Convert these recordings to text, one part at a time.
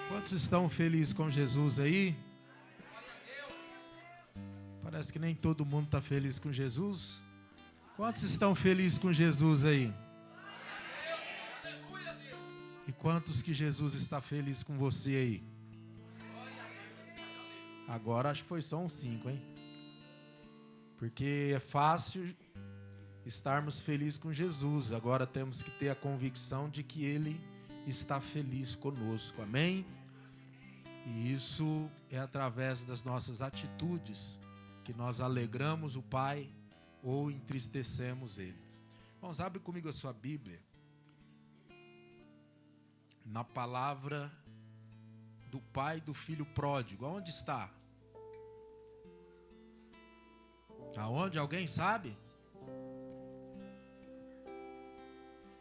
Quantos estão felizes com Jesus aí? Parece que nem todo mundo está feliz com Jesus. Quantos estão felizes com Jesus aí? E quantos que Jesus está feliz com você aí? Agora acho que foi só uns 5, hein? Porque é fácil estarmos felizes com Jesus. Agora temos que ter a convicção de que Ele está feliz conosco. Amém? E isso é através das nossas atitudes que nós alegramos o Pai ou entristecemos Ele. Vamos, abre comigo a sua Bíblia. Na palavra do pai do filho pródigo. Aonde está? Aonde? Alguém sabe?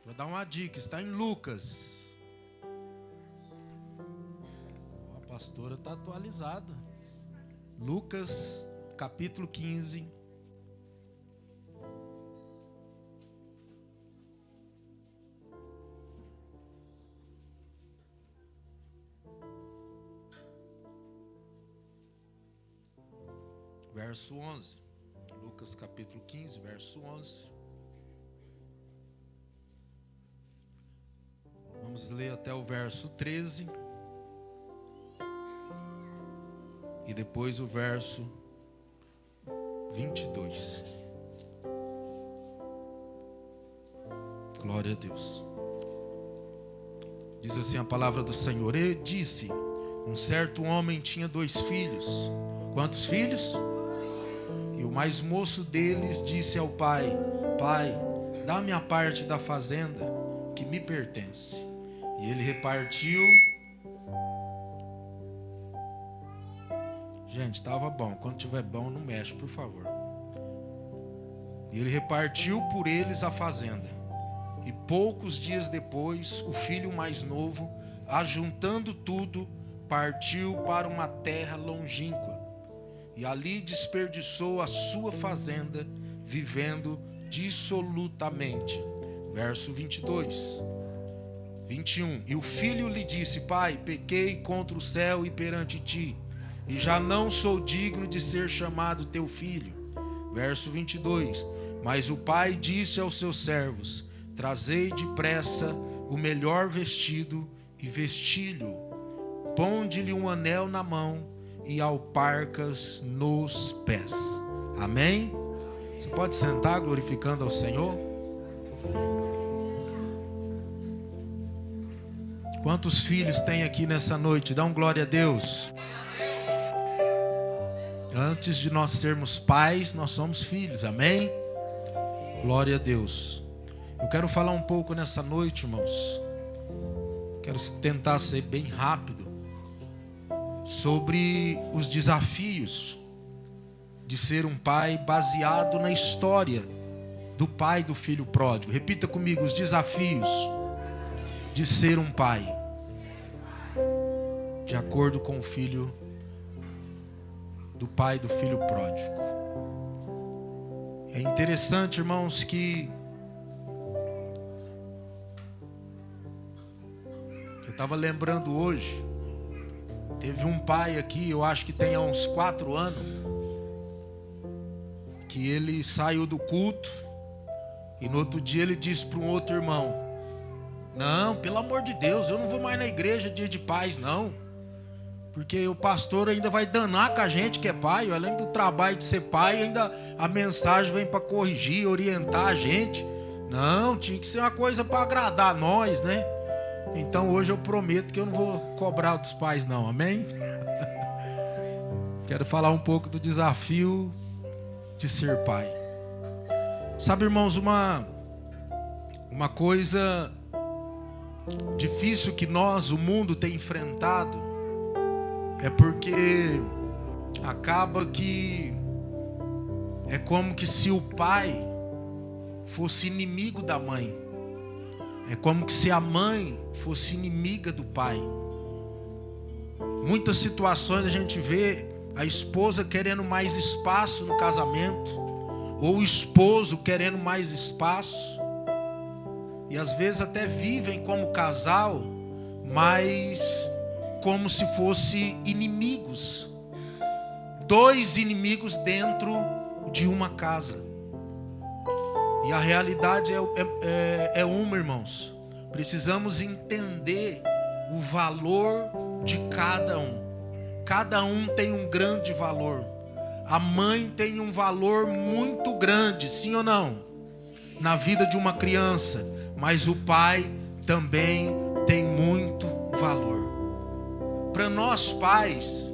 Vou dar uma dica. Está em Lucas. A pastora está atualizada. Lucas, capítulo 15. Verso 11. Lucas capítulo 15, verso 11. Vamos ler até o verso 13. E depois o verso 22. Glória a Deus. Diz assim a palavra do Senhor. E disse: um certo homem tinha 2 filhos. Quantos filhos? E o mais moço deles disse ao pai: Pai, dá-me a parte da fazenda que me pertence. E ele repartiu. Gente, estava bom. Quando tiver bom, não mexe, por favor. E ele repartiu por eles a fazenda. E poucos dias depois, o filho mais novo, ajuntando tudo, partiu para uma terra longínqua. E ali desperdiçou a sua fazenda, vivendo dissolutamente. Verso 22. 21. E o filho lhe disse: Pai, pequei contra o céu e perante ti, e já não sou digno de ser chamado teu filho. Verso 22. Mas o pai disse aos seus servos: Trazei depressa o melhor vestido e vesti-lhe, ponde-lhe um anel na mão e alparcas nos pés. Amém? Você pode sentar glorificando ao Senhor? Quantos filhos tem aqui nessa noite? Dá um glória a Deus. Antes de nós sermos pais, nós somos filhos. Amém? Glória a Deus. Eu quero falar um pouco nessa noite, irmãos. Quero tentar ser bem rápido. Sobre os desafios de ser um pai baseado na história do pai do filho pródigo. Repita comigo: os desafios de ser um pai de acordo com o filho do pai do filho pródigo. É interessante, irmãos, que eu estava lembrando hoje. Teve um pai aqui, eu acho que tem há uns 4 anos, que ele saiu do culto e no outro dia ele disse para um outro irmão: não, pelo amor de Deus, eu não vou mais na igreja dia de paz não, porque o pastor ainda vai danar com a gente que é pai. Além do trabalho de ser pai, ainda a mensagem vem para corrigir, orientar a gente. Não, tinha que ser uma coisa para agradar nós, né? Então hoje eu prometo que eu não vou cobrar dos pais não, amém? Quero falar um pouco do desafio de ser pai. Sabe, irmãos, uma coisa difícil que nós, o mundo, tem enfrentado é porque acaba que é como que se o pai fosse inimigo da mãe. É como que se a mãe fosse inimiga do pai. Muitas situações a gente vê a esposa querendo mais espaço no casamento, ou o esposo querendo mais espaço. E às vezes até vivem como casal, mas como se fossem inimigos. Dois inimigos dentro de uma casa. E a realidade é uma, irmãos. Precisamos entender o valor de cada um. Cada um tem um grande valor. A mãe tem um valor muito grande, sim ou não? Na vida de uma criança. Mas o pai também tem muito valor. Para nós pais,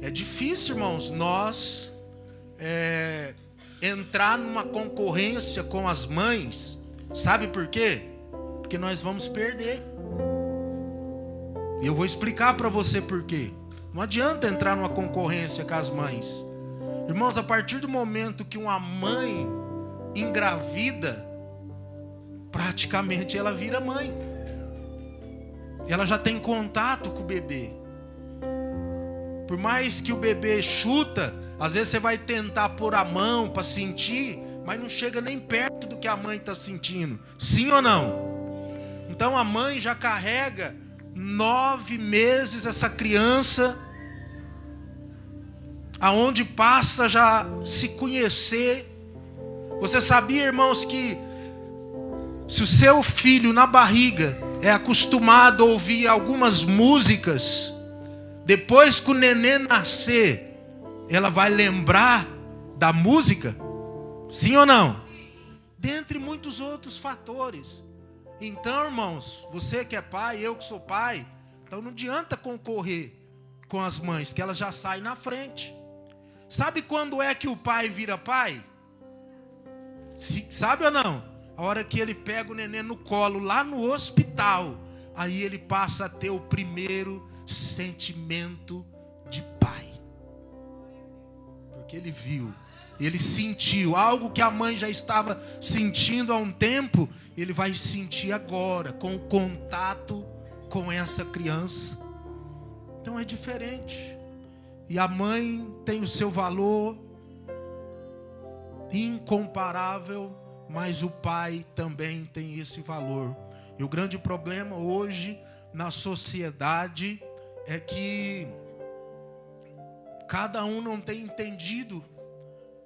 é difícil, irmãos, nós entrar numa concorrência com as mães. Sabe por quê? Porque nós vamos perder. E eu vou explicar para você por quê. Não adianta entrar numa concorrência com as mães. Irmãos, a partir do momento que uma mãe engravida, praticamente ela vira mãe. Ela já tem contato com o bebê. Por mais que o bebê chuta, às vezes você vai tentar pôr a mão para sentir, mas não chega nem perto do que a mãe está sentindo. Sim ou não? Então a mãe já carrega 9 meses essa criança, aonde passa já se conhecer. Você sabia, irmãos, que se o seu filho na barriga é acostumado a ouvir algumas músicas, depois que o neném nascer, ela vai lembrar da música? Sim ou não? Dentre muitos outros fatores. Então, irmãos, você que é pai, eu que sou pai, então não adianta concorrer com as mães, que elas já saem na frente. Sabe quando é que o pai vira pai? Sabe ou não? A hora que ele pega o neném no colo, lá no hospital, aí ele passa a ter o primeiro sentimento de pai. Porque ele viu, ele sentiu algo que a mãe já estava sentindo há um tempo, ele vai sentir agora, com o contato com essa criança. Então é diferente. E a mãe tem o seu valor incomparável, mas o pai também tem esse valor. E o grande problema hoje na sociedade é que cada um não tem entendido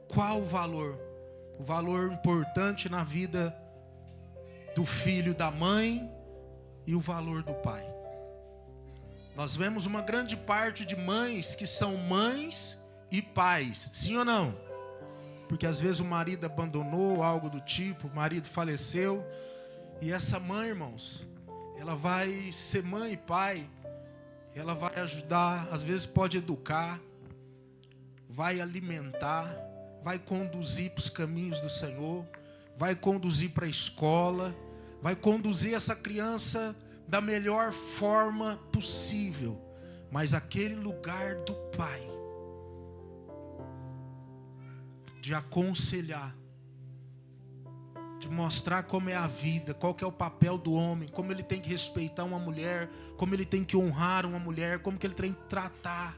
qual o valor importante na vida do filho, da mãe, e o valor do pai. Nós vemos uma grande parte de mães que são mães e pais, sim ou não? Porque às vezes o marido abandonou, algo do tipo, o marido faleceu, e essa mãe, irmãos, ela vai ser mãe e pai, ela vai ajudar, às vezes pode educar, vai alimentar, vai conduzir para os caminhos do Senhor, vai conduzir para a escola, vai conduzir essa criança da melhor forma possível. Mas aquele lugar do pai, de aconselhar, de mostrar como é a vida, qual que é o papel do homem, como ele tem que respeitar uma mulher, como ele tem que honrar uma mulher, como que ele tem que tratar,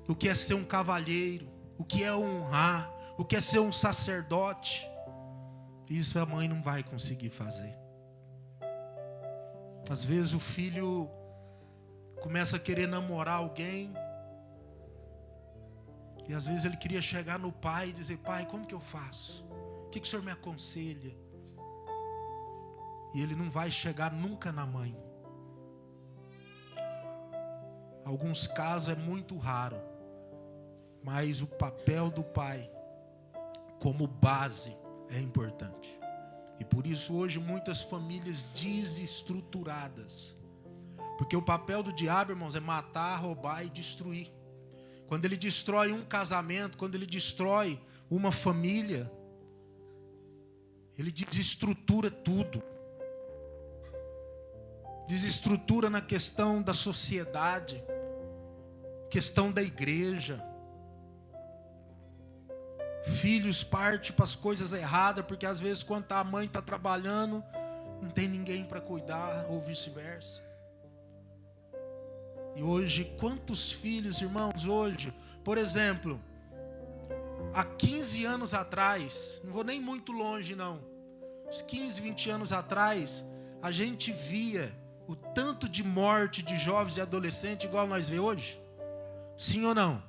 o que é ser um cavalheiro, o que é honrar, o que é ser um sacerdote. Isso a mãe não vai conseguir fazer. Às vezes o filho começa a querer namorar alguém, e às vezes ele queria chegar no pai e dizer: pai, como que eu faço? O que o senhor me aconselha? E ele não vai chegar nunca na mãe. Alguns casos é muito raro, mas o papel do pai como base é importante. E por isso hoje muitas famílias desestruturadas, porque o papel do diabo, irmãos, é matar, roubar e destruir. Quando ele destrói um casamento, quando ele destrói uma família, ele desestrutura tudo. Desestrutura na questão da sociedade, questão da igreja. Filhos partem para as coisas erradas, porque às vezes quando a mãe está trabalhando, não tem ninguém para cuidar, ou vice-versa. E hoje, quantos filhos, irmãos, hoje, por exemplo, há 15 anos atrás, não vou nem muito longe não, uns 15, 20 anos atrás, a gente via o tanto de morte de jovens e adolescentes igual nós vê hoje? Sim ou não?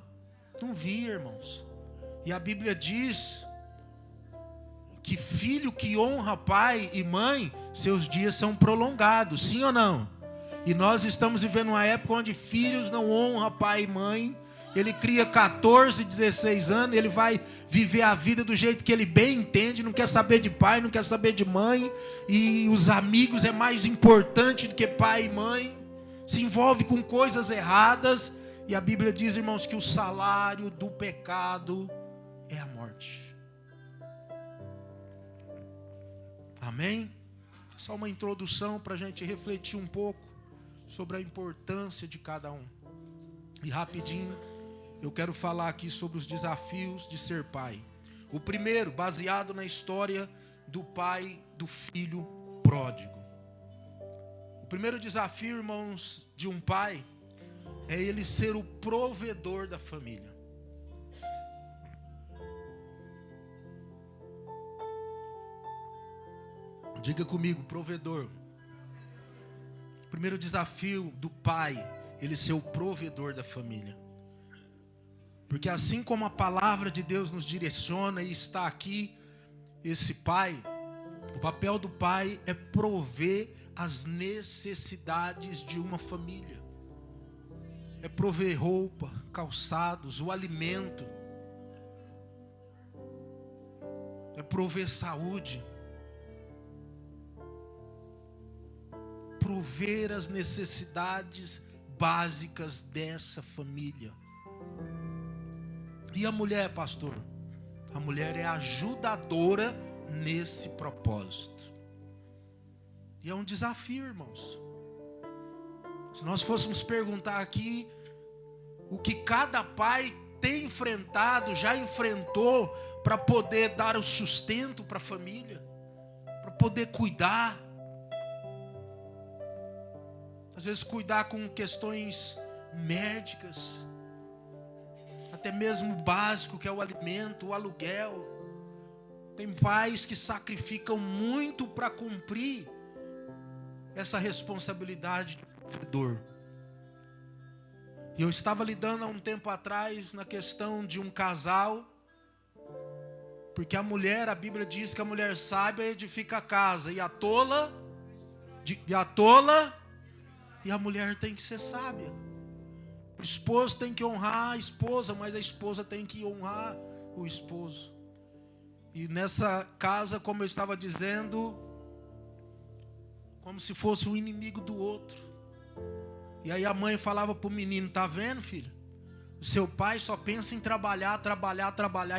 Não via, irmãos. E a Bíblia diz que filho que honra pai e mãe, seus dias são prolongados. Sim ou não? E nós estamos vivendo uma época onde filhos não honram pai e mãe. Ele cria 14, 16 anos, ele vai viver a vida do jeito que ele bem entende, não quer saber de pai, não quer saber de mãe, e os amigos é mais importante do que pai e mãe, se envolve com coisas erradas, e a Bíblia diz, irmãos, que o salário do pecado é a morte. Amém? Só uma introdução para a gente refletir um pouco sobre a importância de cada um. E rapidinho, eu quero falar aqui sobre os desafios de ser pai. O primeiro, baseado na história do pai do filho pródigo. O primeiro desafio, irmãos, de um pai é ele ser o provedor da família. Diga comigo, provedor. O primeiro desafio do pai, ele ser o provedor da família. Porque assim como a palavra de Deus nos direciona e está aqui, esse pai, o papel do pai é prover as necessidades de uma família. É prover roupa, calçados, o alimento. É prover saúde. Prover as necessidades básicas dessa família. E a mulher, pastor? A mulher é ajudadora nesse propósito. E é um desafio, irmãos. Se nós fôssemos perguntar aqui o que cada pai tem enfrentado, já enfrentou, para poder dar o sustento para a família, para poder cuidar. Às vezes cuidar com questões médicas, até mesmo o básico, que é o alimento, o aluguel. Tem pais que sacrificam muito para cumprir essa responsabilidade de provedor. E eu estava lidando há um tempo atrás na questão de um casal, porque a mulher, a Bíblia diz que a mulher sábia edifica a casa, e a tola, e a mulher tem que ser sábia. O esposo tem que honrar a esposa, mas a esposa tem que honrar o esposo. E nessa casa, como eu estava dizendo, como se fosse um inimigo do outro. E aí a mãe falava para o menino, tá vendo, filho? O seu pai só pensa em trabalhar,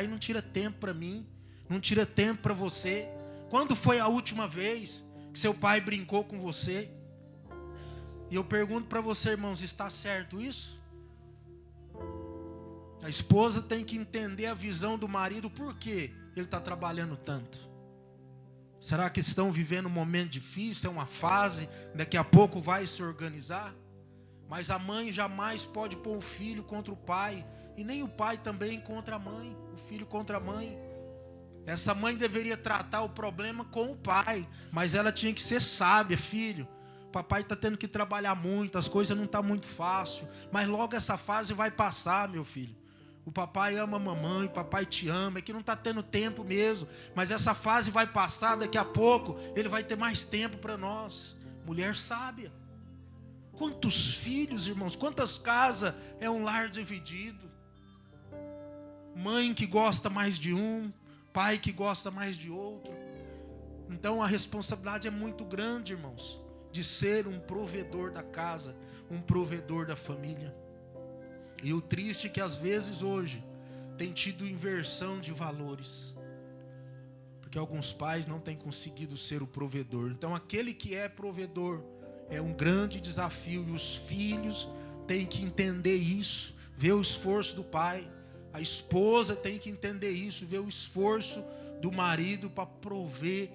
e não tira tempo para mim, não tira tempo para você. Quando foi a última vez que seu pai brincou com você? E eu pergunto para você, irmãos, está certo isso? A esposa tem que entender a visão do marido, por que ele está trabalhando tanto. Será que estão vivendo um momento difícil, é uma fase, daqui a pouco vai se organizar? Mas a mãe jamais pode pôr o filho contra o pai, e nem o pai também contra a mãe, o filho contra a mãe. Essa mãe deveria tratar o problema com o pai, mas ela tinha que ser sábia, filho. Papai está tendo que trabalhar muito, as coisas não estão muito fácil, mas logo essa fase vai passar, meu filho. O papai ama a mamãe, o papai te ama, é que não está tendo tempo mesmo, mas essa fase vai passar, daqui a pouco ele vai ter mais tempo para nós. Mulher sábia. Quantos filhos, irmãos, quantas casas é um lar dividido? Mãe que gosta mais de um, pai que gosta mais de outro. Então a responsabilidade é muito grande, irmãos, de ser um provedor da casa, um provedor da família. E o triste é que às vezes hoje tem tido inversão de valores, porque alguns pais não têm conseguido ser o provedor. Então aquele que é provedor é um grande desafio, e os filhos têm que entender isso, ver o esforço do pai. A esposa tem que entender isso, ver o esforço do marido para prover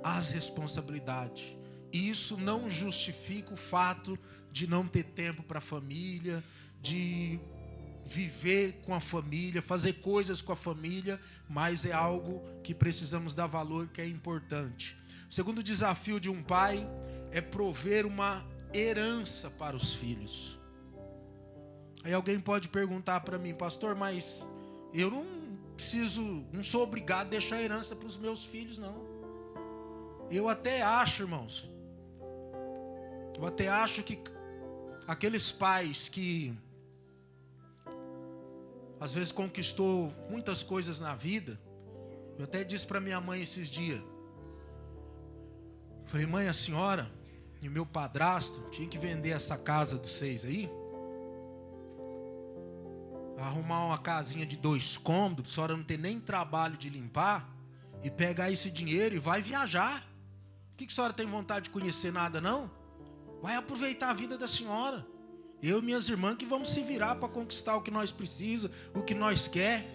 as responsabilidades. E isso não justifica o fato de não ter tempo para a família, de viver com a família, fazer coisas com a família, mas é algo que precisamos dar valor, que é importante. O segundo desafio de um pai é prover uma herança para os filhos. Aí alguém pode perguntar para mim, pastor, mas eu não sou obrigado a deixar herança para os meus filhos, não. Eu até acho, irmãos, que aqueles pais que às vezes conquistou muitas coisas na vida, eu até disse para minha mãe esses dias, falei, mãe, a senhora e meu padrasto tinha que vender essa casa dos 6 aí, arrumar uma casinha de 2 cômodos, a senhora não ter nem trabalho de limpar, e pegar esse dinheiro e vai viajar. O que a senhora tem vontade de conhecer nada, não? Vai aproveitar a vida da senhora. Eu e minhas irmãs que vamos se virar para conquistar o que nós precisamos, o que nós quer.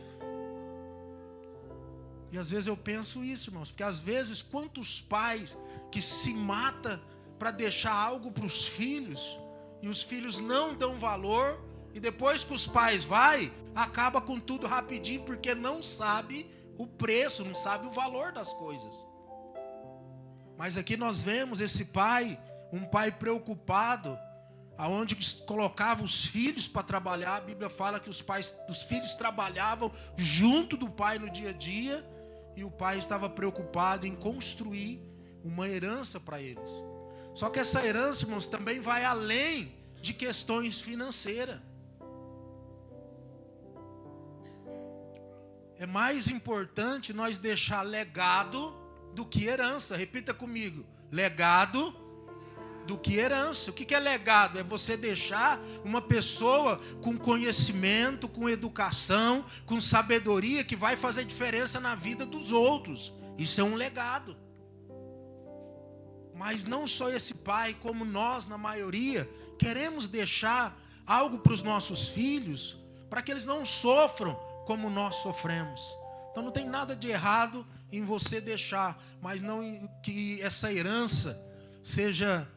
E às vezes eu penso isso, irmãos, porque às vezes quantos pais que se matam para deixar algo para os filhos, e os filhos não dão valor, e depois que os pais vai, acaba com tudo rapidinho, porque não sabe o preço, não sabe o valor das coisas. Mas aqui nós vemos esse pai, um pai preocupado, aonde colocava os filhos para trabalhar. A Bíblia fala que os filhos trabalhavam junto do pai no dia a dia, e o pai estava preocupado em construir uma herança para eles. Só que essa herança, irmãos, também vai além de questões financeiras. É mais importante nós deixar legado do que herança. Repita comigo, legado do que herança. O que é legado? É você deixar uma pessoa com conhecimento, com educação, com sabedoria, que vai fazer diferença na vida dos outros. Isso é um legado. Mas não só esse pai, como nós, na maioria, queremos deixar algo para os nossos filhos, para que eles não sofram como nós sofremos. Então não tem nada de errado em você deixar, mas não que essa herança seja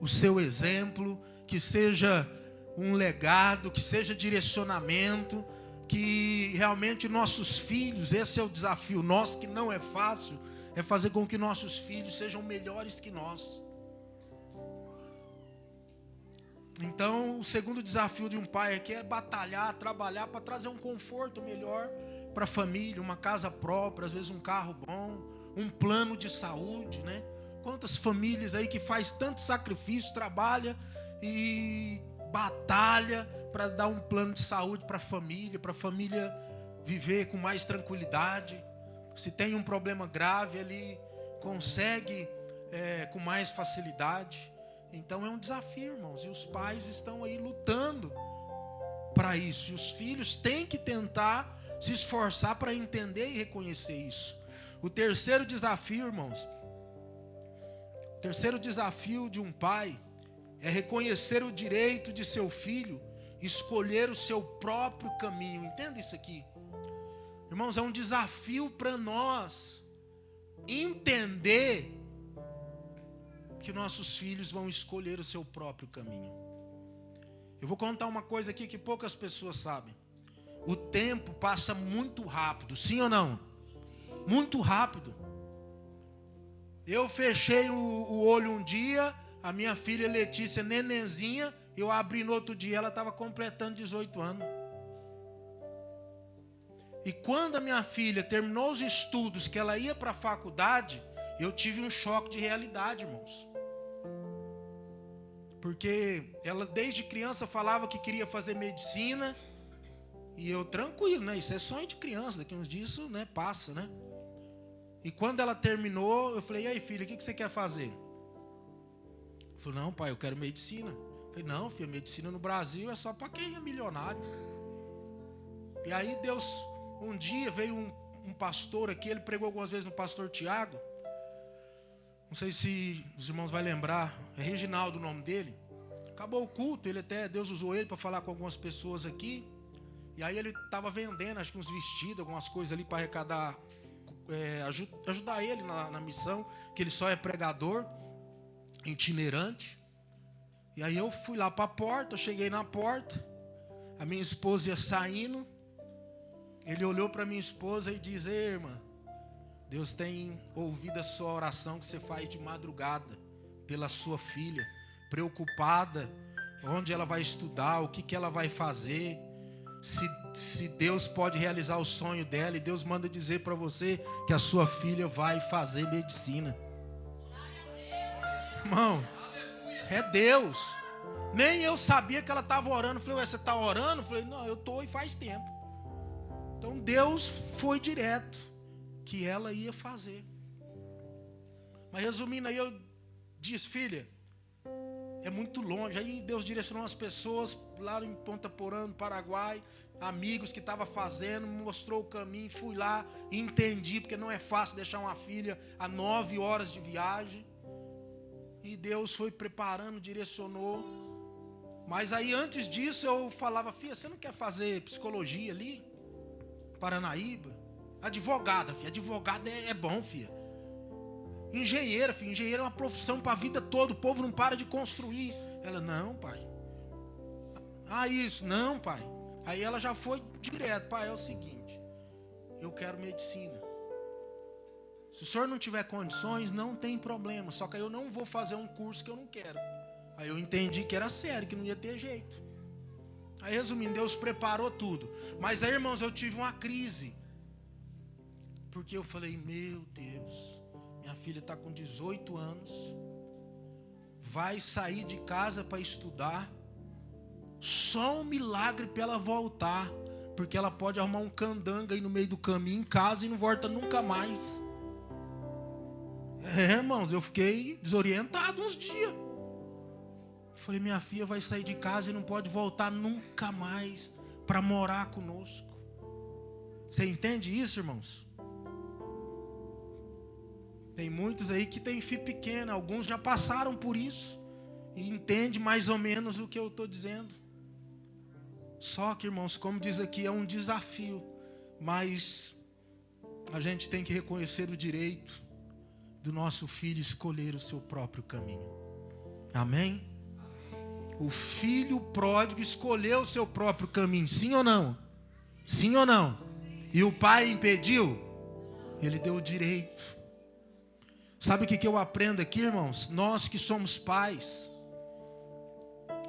o seu exemplo, que seja um legado, que seja direcionamento, que realmente nossos filhos, esse é o desafio nosso, que não é fácil, é fazer com que nossos filhos sejam melhores que nós. Então, o segundo desafio de um pai aqui é batalhar, trabalhar para trazer um conforto melhor para a família, uma casa própria, às vezes um carro bom, um plano de saúde, né? Quantas famílias aí que faz tanto sacrifício, trabalha e batalha para dar um plano de saúde para a família viver com mais tranquilidade. Se tem um problema grave, ele consegue com mais facilidade. Então é um desafio, irmãos, e os pais estão aí lutando para isso, e os filhos têm que tentar se esforçar para entender e reconhecer isso. O terceiro desafio, irmãos, o terceiro desafio de um pai é reconhecer o direito de seu filho escolher o seu próprio caminho. Entenda isso aqui, irmãos, é um desafio para nós entender que nossos filhos vão escolher o seu próprio caminho. Eu vou contar uma coisa aqui que poucas pessoas sabem. O tempo passa muito rápido, sim ou não? Muito rápido. Eu fechei o olho um dia, a minha filha Letícia, nenenzinha, eu abri no outro dia, ela estava completando 18 anos. E quando a minha filha terminou os estudos, que ela ia para a faculdade, eu tive um choque de realidade, irmãos. Porque ela desde criança falava que queria fazer medicina, e eu tranquilo, né? Isso é sonho de criança, daqui uns dias isso, né, passa, né? E quando ela terminou, eu falei, e aí filha, o que você quer fazer? Ela falou, não pai, eu quero medicina. Eu falei, não filha, medicina no Brasil é só para quem é milionário. E aí Deus, um dia veio um pastor aqui, ele pregou algumas vezes no pastor Tiago. Não sei se os irmãos vão lembrar, é Reginaldo o nome dele. Acabou o culto, Deus usou ele para falar com algumas pessoas aqui. E aí ele estava vendendo, acho que uns vestidos, algumas coisas ali para arrecadar, ajudar ele na missão, que ele só é pregador, itinerante. E aí eu fui lá para a porta, eu cheguei na porta, a minha esposa ia saindo, ele olhou para minha esposa e disse, irmã, Deus tem ouvido a sua oração que você faz de madrugada, pela sua filha, preocupada onde ela vai estudar, o que ela vai fazer, se Deus pode realizar o sonho dela, e Deus manda dizer para você que a sua filha vai fazer medicina. Irmão, é Deus. Nem eu sabia que ela estava orando. Falei, ué, você está orando? Falei, não, eu estou e faz tempo. Então Deus foi direto que ela ia fazer. Mas resumindo aí, eu disse, filha, é muito longe. Aí Deus direcionou as pessoas lá em Ponta Porã, no Paraguai, amigos que estavam fazendo, mostrou o caminho, fui lá, entendi, porque não é fácil deixar uma filha a 9 horas de viagem. E Deus foi preparando, direcionou. Mas aí antes disso eu falava, filha, você não quer fazer psicologia ali? Paranaíba? Advogada, filha, advogada é bom, filha. Engenheira, filha, engenheiro é uma profissão para a vida toda, o povo não para de construir. Ela, não, pai. Ah, isso, não, pai. Aí ela já foi direto, pai, é o seguinte, eu quero medicina. Se o senhor não tiver condições, não tem problema, só que aí eu não vou fazer um curso que eu não quero. Aí eu entendi que era sério, que não ia ter jeito. Aí resumindo, Deus preparou tudo. Mas aí, irmãos, eu tive uma crise. Porque eu falei, meu Deus, minha filha está com 18 anos, vai sair de casa para estudar, só um milagre para ela voltar, porque ela pode arrumar um candanga aí no meio do caminho em casa e não volta nunca mais. Irmãos, eu fiquei desorientado uns dias. Falei, minha filha vai sair de casa e não pode voltar nunca mais para morar conosco. Você entende isso, irmãos? Tem muitos aí que têm filho pequeno, alguns já passaram por isso e entendem mais ou menos o que eu estou dizendo. Só que, irmãos, como diz aqui, é um desafio, mas a gente tem que reconhecer o direito do nosso filho escolher o seu próprio caminho. Amém? O filho pródigo escolheu o seu próprio caminho, sim ou não? Sim ou não? E o pai impediu? Ele deu o direito. Sabe o que eu aprendo aqui, irmãos? Nós que somos pais,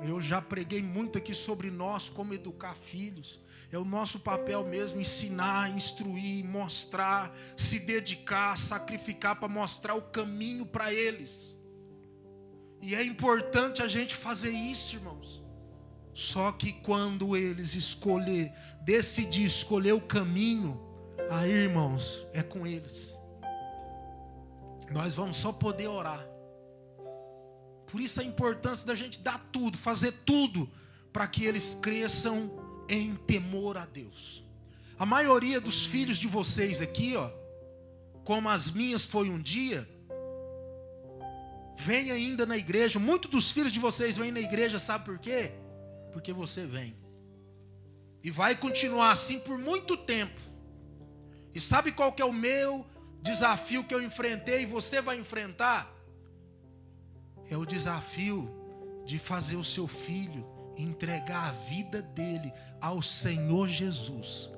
eu já preguei muito aqui sobre nós, como educar filhos. É o nosso papel mesmo, ensinar, instruir, mostrar, se dedicar, sacrificar para mostrar o caminho para eles. E é importante a gente fazer isso, irmãos. Só que quando eles decidir escolher o caminho, aí, irmãos, é com eles. Nós vamos só poder orar. Por isso a importância da gente dar tudo, fazer tudo, para que eles cresçam em temor a Deus. A maioria dos filhos de vocês aqui, ó, como as minhas foi um dia, vem ainda na igreja. Muitos dos filhos de vocês vêm na igreja, sabe por quê? Porque você vem. E vai continuar assim por muito tempo. E sabe qual que é o meu desafio que eu enfrentei e você vai enfrentar? É o desafio de fazer o seu filho entregar a vida dele ao Senhor Jesus.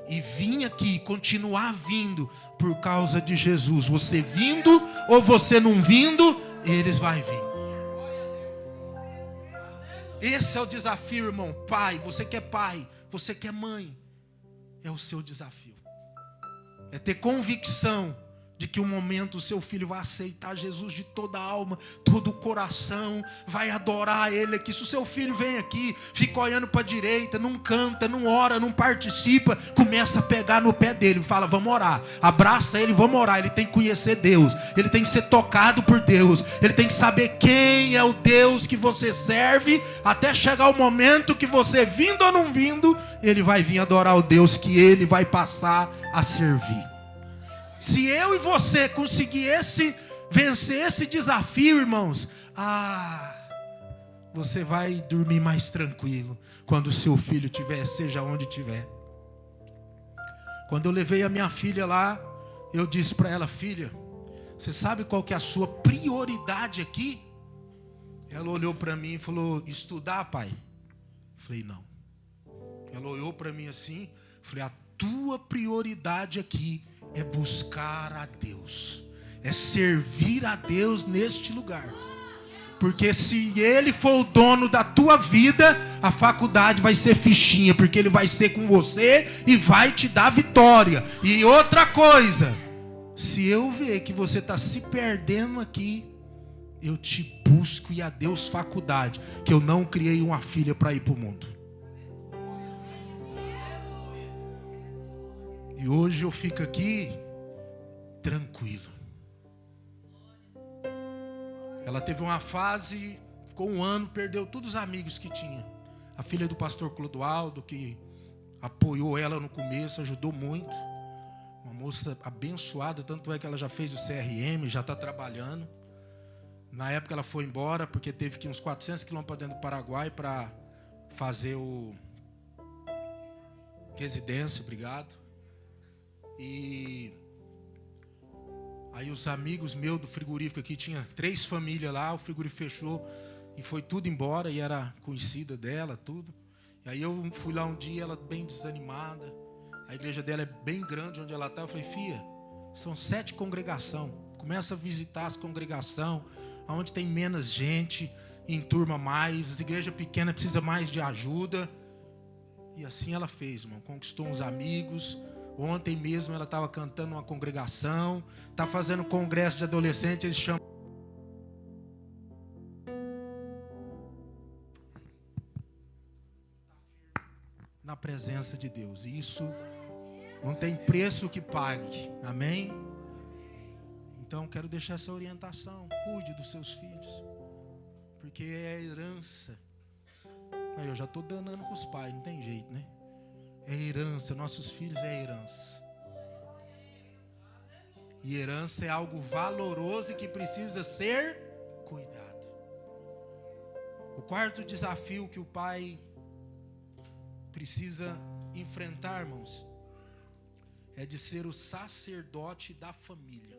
E vir aqui, continuar vindo por causa de Jesus. Você vindo ou você não vindo, eles vão vir. Esse é o desafio, irmão. Pai, você que é pai, você que é mãe, é o seu desafio. É ter convicção de que um momento o seu filho vai aceitar Jesus de toda a alma, todo o coração, vai adorar Ele aqui. Se o seu filho vem aqui, fica olhando para a direita, não canta, não ora, não participa, começa a pegar no pé dele, fala, vamos orar, abraça ele, vamos orar. Ele tem que conhecer Deus, ele tem que ser tocado por Deus, ele tem que saber quem é o Deus que você serve, até chegar o momento que você, vindo ou não vindo, ele vai vir adorar o Deus que ele vai passar a servir. Se eu e você conseguir vencer esse desafio, irmãos, você vai dormir mais tranquilo quando o seu filho estiver, seja onde estiver. Quando eu levei a minha filha lá, eu disse para ela, filha, você sabe qual que é a sua prioridade aqui? Ela olhou para mim e falou, estudar, pai? Falei, não. Ela olhou para mim assim, falei, a tua prioridade aqui é buscar a Deus, é servir a Deus neste lugar. Porque se ele for o dono da tua vida, a faculdade vai ser fichinha, porque ele vai ser com você e vai te dar vitória. E outra coisa, se eu ver que você está se perdendo aqui, eu te busco e adeus faculdade, que eu não criei uma filha para ir para o mundo. E hoje eu fico aqui tranquilo. Ela teve uma fase, ficou um ano, perdeu todos os amigos que tinha. A filha do pastor Clodoaldo, que apoiou ela no começo, ajudou muito. Uma moça abençoada, tanto é que ela já fez o CRM, já está trabalhando. Na época ela foi embora, porque teve que ir uns 400 quilômetros para dentro do Paraguai para fazer o residência, obrigado. E aí os amigos meus do frigorífico aqui, tinha 3 famílias lá, o frigorífico fechou e foi tudo embora, e era conhecida dela, tudo. E aí eu fui lá um dia, ela bem desanimada, a igreja dela é bem grande onde ela está, eu falei, filha, são 7 congregações, começa a visitar as congregações, onde tem menos gente, enturma mais, as igrejas pequenas precisam mais de ajuda. E assim ela fez, irmão, conquistou uns amigos. Ontem mesmo ela estava cantando uma congregação, está fazendo congresso de adolescentes, eles chamam na presença de Deus. E isso não tem preço que pague. Amém? Então quero deixar essa orientação. Cuide dos seus filhos, porque é herança. Aí eu já estou danando com os pais, não tem jeito, né? É herança, nossos filhos é herança. E herança é algo valoroso e que precisa ser cuidado. O quarto desafio que o pai precisa enfrentar, irmãos, é de ser o sacerdote da família.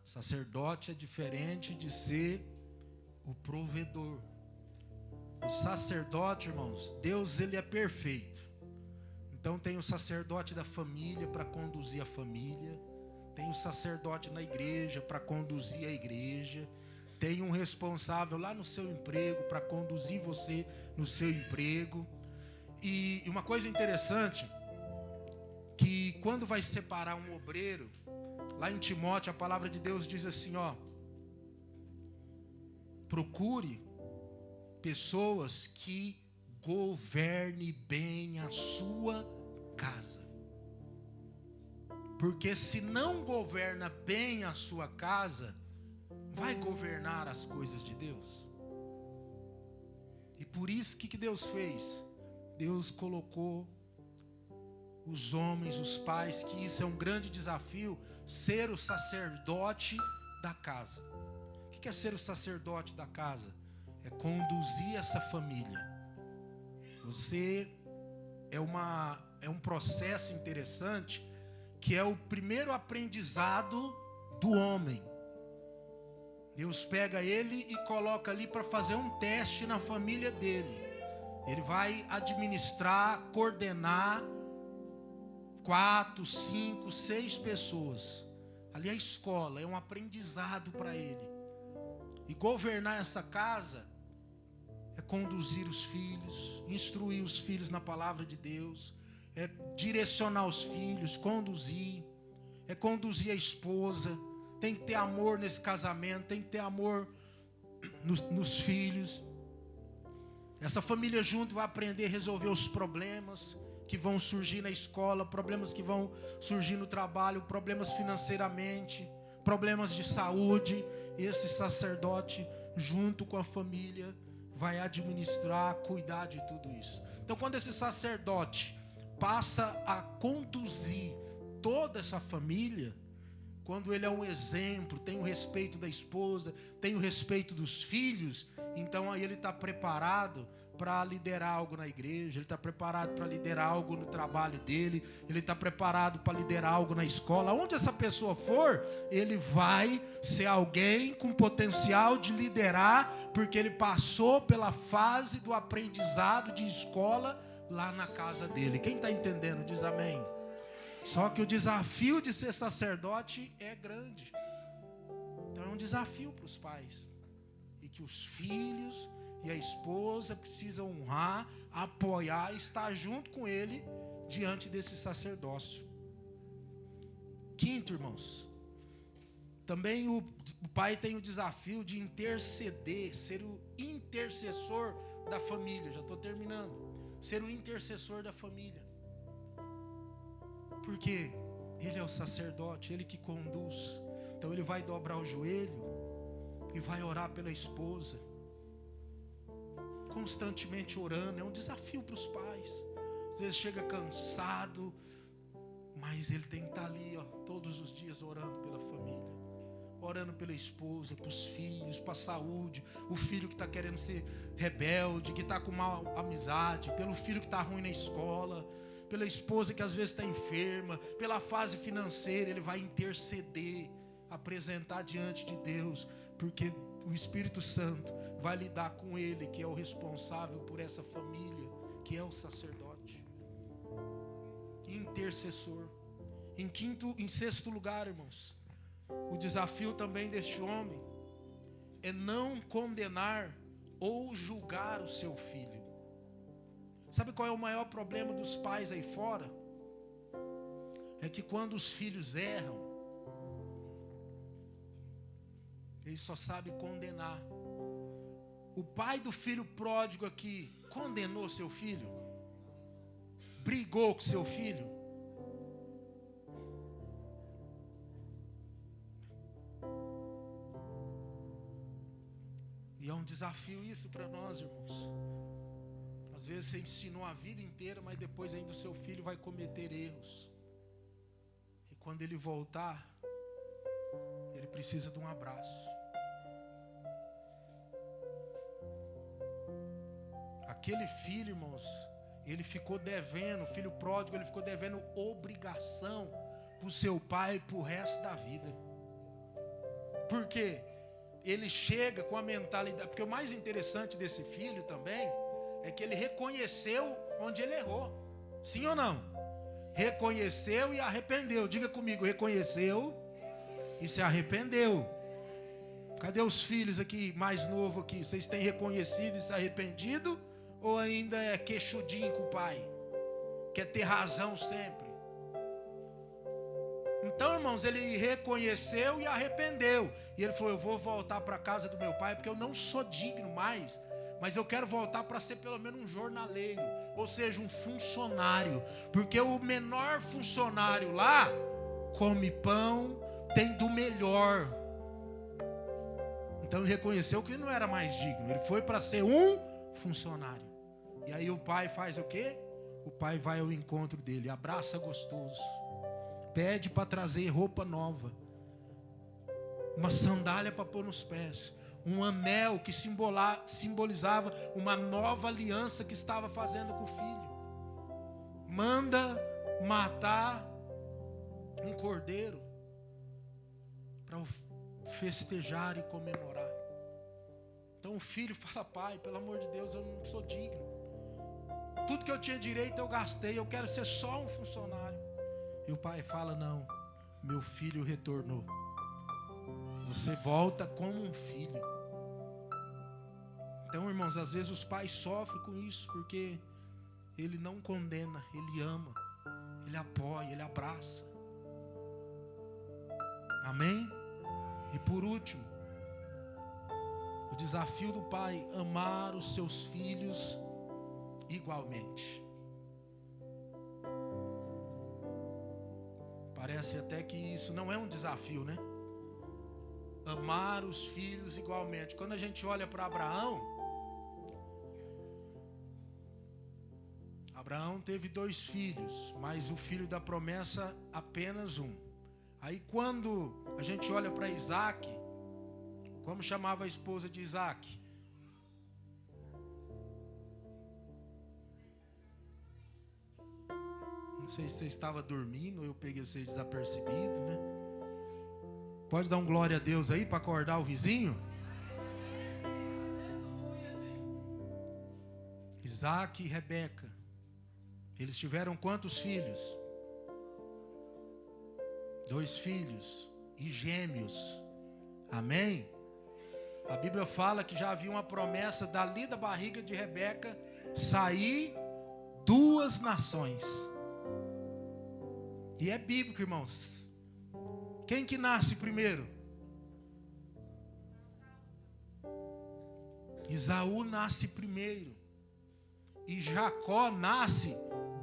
Sacerdote é diferente de ser o provedor. O sacerdote, irmãos, Deus, ele é perfeito. Então tem o sacerdote da família para conduzir a família. Tem o sacerdote na igreja para conduzir a igreja. Tem um responsável lá no seu emprego para conduzir você no seu emprego. E uma coisa interessante, que quando vai separar um obreiro, lá em Timóteo a palavra de Deus diz assim, ó, procure pessoas que governe bem a sua casa. Porque se não governa bem a sua casa, vai governar as coisas de Deus? E por isso que Deus fez? Deus colocou os homens, os pais, que isso é um grande desafio, ser o sacerdote da casa. O que é ser o sacerdote da casa? É conduzir essa família. Você é um processo interessante, que é o primeiro aprendizado do homem. Deus pega ele e coloca ali para fazer um teste na família dele. Ele vai administrar, coordenar 4, 5, 6 pessoas. Ali é a escola, é um aprendizado para ele. E governar essa casa é conduzir os filhos, instruir os filhos na palavra de Deus, é direcionar os filhos, conduzir, é conduzir a esposa. Tem que ter amor nesse casamento, tem que ter amor nos filhos. Essa família junto vai aprender a resolver os problemas que vão surgir na escola, problemas que vão surgir no trabalho, problemas financeiramente, problemas de saúde. Esse sacerdote, junto com a família, vai administrar, cuidar de tudo isso. Então, quando esse sacerdote passa a conduzir toda essa família, quando ele é um exemplo, tem o respeito da esposa, tem o respeito dos filhos, então aí ele está preparado para liderar algo na igreja, ele está preparado para liderar algo no trabalho dele, ele está preparado para liderar algo na escola. Onde essa pessoa for, ele vai ser alguém com potencial de liderar, porque ele passou pela fase do aprendizado de escola lá na casa dele. Quem está entendendo diz amém. Só que o desafio de ser sacerdote é grande. Então é um desafio para os pais. E que os filhos e a esposa precisam honrar, apoiar, estar junto com ele diante desse sacerdócio. Quinto, irmãos, também o pai tem o desafio de interceder, ser o intercessor da família. Já estou terminando. Ser o intercessor da família. Porque ele é o sacerdote, ele que conduz. Então ele vai dobrar o joelho e vai orar pela esposa, constantemente orando. É um desafio para os pais. Às vezes chega cansado, mas ele tem que estar ali, todos os dias orando pela família, orando pela esposa, para os filhos, para a saúde, o filho que está querendo ser rebelde, que está com mal amizade, pelo filho que está ruim na escola, pela esposa que às vezes está enferma, pela fase financeira. Ele vai interceder, apresentar diante de Deus, porque o Espírito Santo vai lidar com ele, que é o responsável por essa família, que é o sacerdote. Intercessor. Em sexto lugar, irmãos, o desafio também deste homem é não condenar ou julgar o seu filho. Sabe qual é o maior problema dos pais aí fora? É que quando os filhos erram, eles só sabem condenar. O pai do filho pródigo aqui condenou seu filho? Brigou com seu filho? E é um desafio isso para nós, irmãos. Às vezes você ensinou a vida inteira, mas depois ainda o seu filho vai cometer erros. E quando ele voltar, ele precisa de um abraço. Aquele filho, irmãos, ele ficou devendo, o filho pródigo, ele ficou devendo obrigação para o seu pai para o resto da vida. Por quê? Ele chega com a mentalidade, porque o mais interessante desse filho também é que ele reconheceu onde ele errou. Sim ou não? Reconheceu e arrependeu. Diga comigo, reconheceu e se arrependeu. Cadê os filhos aqui, mais novo aqui? Vocês têm reconhecido e se arrependido? Ou ainda é queixudinho com o pai? Quer ter razão sempre? Então, irmãos, ele reconheceu e arrependeu. E ele falou: eu vou voltar para a casa do meu pai, porque eu não sou digno mais, mas eu quero voltar para ser pelo menos um jornaleiro, ou seja, um funcionário. Porque o menor funcionário lá come pão, tem do melhor. Então ele reconheceu que ele não era mais digno. Ele foi para ser um funcionário. E aí o pai faz o quê? O pai vai ao encontro dele, abraça gostoso, pede para trazer roupa nova, uma sandália para pôr nos pés, um anel que simbolizava uma nova aliança que estava fazendo com o filho. Manda matar um cordeiro para festejar e comemorar. Então o filho fala: pai, pelo amor de Deus, eu não sou digno. Tudo que eu tinha direito eu gastei, eu quero ser só um funcionário. E o pai fala: não, meu filho retornou. Você volta como um filho. Então, irmãos, às vezes os pais sofrem com isso, porque ele não condena, ele ama, ele apoia, ele abraça. Amém? E por último, o desafio do pai: amar os seus filhos igualmente. Parece até que isso não é um desafio, né? Amar os filhos igualmente. Quando a gente olha para Abraão teve 2 filhos, mas o filho da promessa apenas um. Aí quando a gente olha para Isaac, como chamava a esposa de Isaac? Não sei se você estava dormindo ou eu peguei você desapercebido, né? Pode dar um glória a Deus aí para acordar o vizinho? Isaac e Rebeca, eles tiveram quantos filhos? 2 filhos e gêmeos. Amém? A Bíblia fala que já havia uma promessa dali da barriga de Rebeca sair 2 nações. E é bíblico, irmãos. Quem que nasce primeiro? Esaú nasce primeiro. E Jacó nasce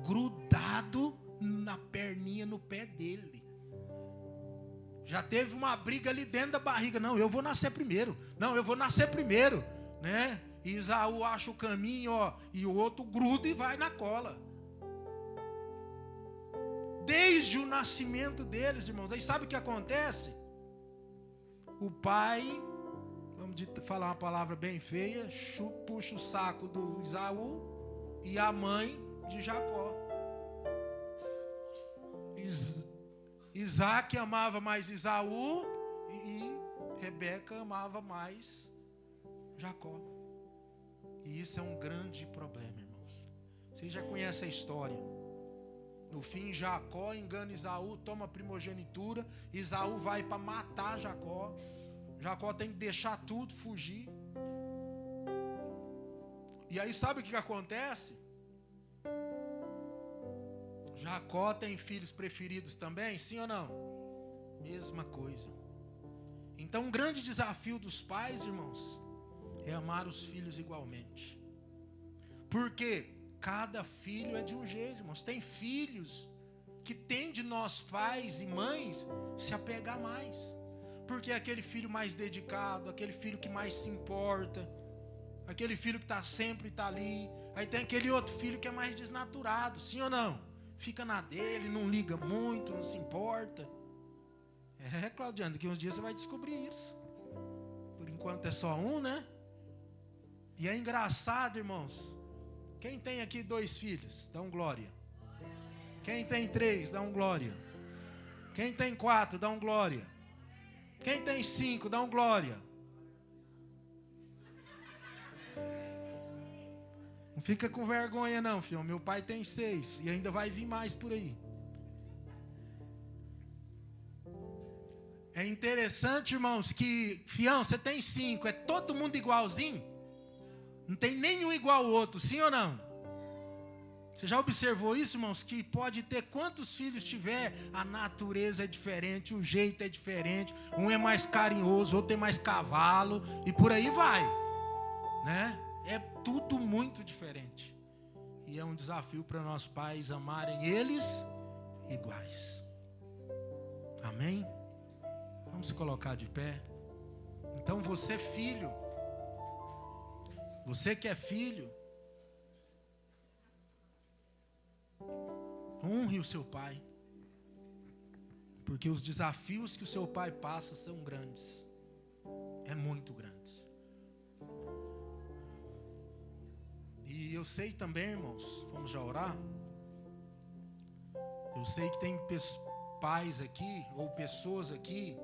grudado na perninha, no pé dele. Já teve uma briga ali dentro da barriga. Não, eu vou nascer primeiro. Não, eu vou nascer primeiro, né? E Esaú acha o caminho, ó, e o outro gruda e vai na cola. Desde o nascimento deles, irmãos. Aí sabe o que acontece? O pai, vamos falar uma palavra bem feia, puxa o saco do Esaú e a mãe de Jacó. Isaac amava mais Esaú e Rebeca amava mais Jacó. E isso é um grande problema, irmãos. Vocês já conhecem a história. No fim, Jacó engana Esaú, toma a primogenitura. Esaú vai para matar Jacó. Jacó tem que deixar tudo, fugir. E aí sabe o que acontece? Jacó tem filhos preferidos também, sim ou não? Mesma coisa. Então um grande desafio dos pais, irmãos, é amar os filhos igualmente. Porque cada filho é de um jeito, irmãos. Tem filhos que tem de nós pais e mães se apegar mais. Porque é aquele filho mais dedicado, aquele filho que mais se importa, aquele filho que está sempre ali. Aí tem aquele outro filho que é mais desnaturado, sim ou não? Fica na dele, não liga muito, não se importa. Claudiano, daqui uns dias você vai descobrir isso. Por enquanto é só um, né? E é engraçado, irmãos. Quem tem aqui 2 filhos, dá um glória. Quem tem 3, dá um glória. Quem tem 4, dá um glória. Quem tem 5, dá um glória. Não fica com vergonha não, filho. Meu pai tem 6 e ainda vai vir mais por aí. É interessante, irmãos, que, fião, você tem 5, é todo mundo igualzinho? Não tem nenhum igual ao outro, sim ou não? Você já observou isso, irmãos? Que pode ter quantos filhos tiver, a natureza é diferente, o jeito é diferente. Um é mais carinhoso, outro é mais cavalo, e por aí vai, né? É tudo muito diferente. E é um desafio para nossos pais amarem eles iguais. Amém? Vamos se colocar de pé. Então você, filho, você que é filho, honre o seu pai. Porque os desafios que o seu pai passa são grandes. É muito grandes. E eu sei também, irmãos, vamos já orar? Eu sei que tem pais aqui, ou pessoas aqui,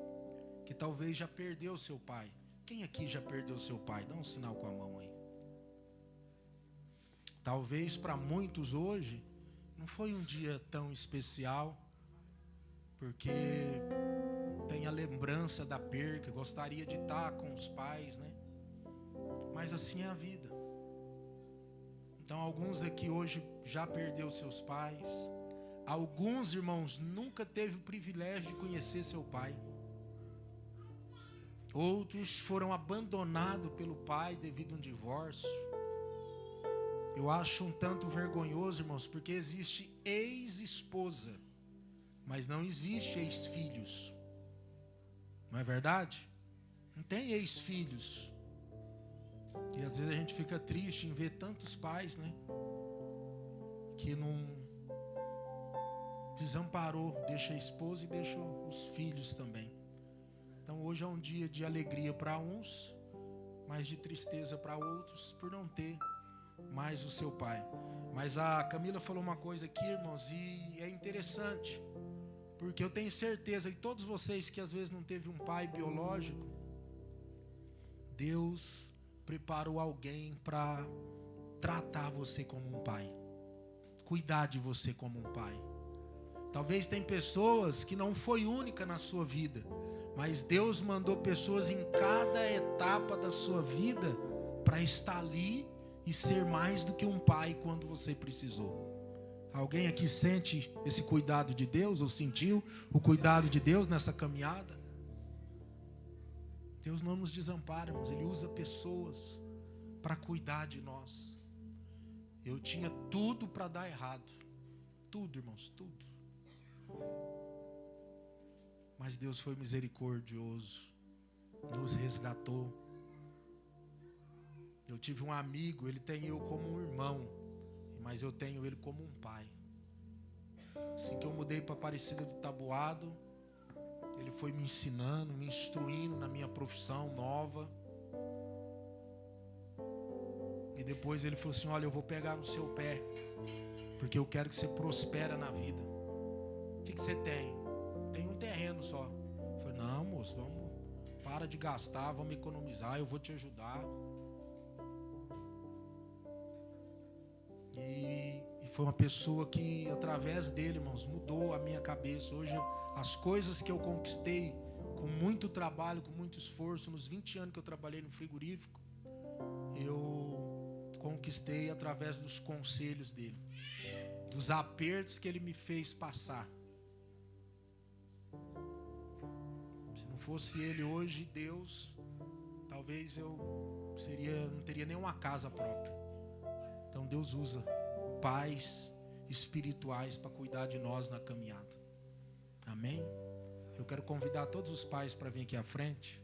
que talvez já perdeu seu pai. Quem aqui já perdeu seu pai? Dá um sinal com a mão aí. Talvez para muitos hoje, não foi um dia tão especial, porque tem a lembrança da perca, gostaria de estar com os pais, né? Mas assim é a vida. Então alguns aqui hoje já perdeu seus pais. Alguns, irmãos, nunca teve o privilégio de conhecer seu pai. Outros foram abandonados pelo pai devido a um divórcio. Eu acho um tanto vergonhoso, irmãos, porque existe ex-esposa, mas não existe ex-filhos. Não é verdade? Não tem ex-filhos. E às vezes a gente fica triste em ver tantos pais, né? Que não desamparou, deixa a esposa e deixa os filhos também. Então hoje é um dia de alegria para uns, mas de tristeza para outros, por não ter mais o seu pai. Mas a Camila falou uma coisa aqui, irmãos, e é interessante, porque eu tenho certeza que todos vocês que às vezes não teve um pai biológico, Deus preparou alguém para tratar você como um pai, cuidar de você como um pai. Talvez tem pessoas que não foi única na sua vida, Mas Deus mandou pessoas em cada etapa da sua vida para estar ali e ser mais do que um pai quando você precisou. Alguém aqui sente esse cuidado de Deus, ou sentiu o cuidado de Deus nessa caminhada? Deus não nos desampara, irmãos. Ele usa pessoas para cuidar de nós. Eu tinha tudo para dar errado. Tudo, irmãos, tudo. Mas Deus foi misericordioso, nos resgatou. Eu tive um amigo, ele tem eu como um irmão, mas eu tenho ele como um pai. Assim que eu mudei para Aparecida do Taboado, ele foi me ensinando, me instruindo na minha profissão nova. E depois ele falou assim: olha, eu vou pegar no seu pé, porque eu quero que você prospere na vida. O que você tem? Tem um terreno só. Eu falei: não, moço, para de gastar, vamos economizar, eu vou te ajudar. E foi uma pessoa que, através dele, irmãos, mudou a minha cabeça. Hoje, as coisas que eu conquistei com muito trabalho, com muito esforço, nos 20 anos que eu trabalhei no frigorífico, eu conquistei através dos conselhos dele, dos apertos que ele me fez passar. Se não fosse ele hoje, Deus, talvez eu não teria nenhuma casa própria. Então Deus usa pais espirituais para cuidar de nós na caminhada. Amém? Eu quero convidar todos os pais para vir aqui à frente.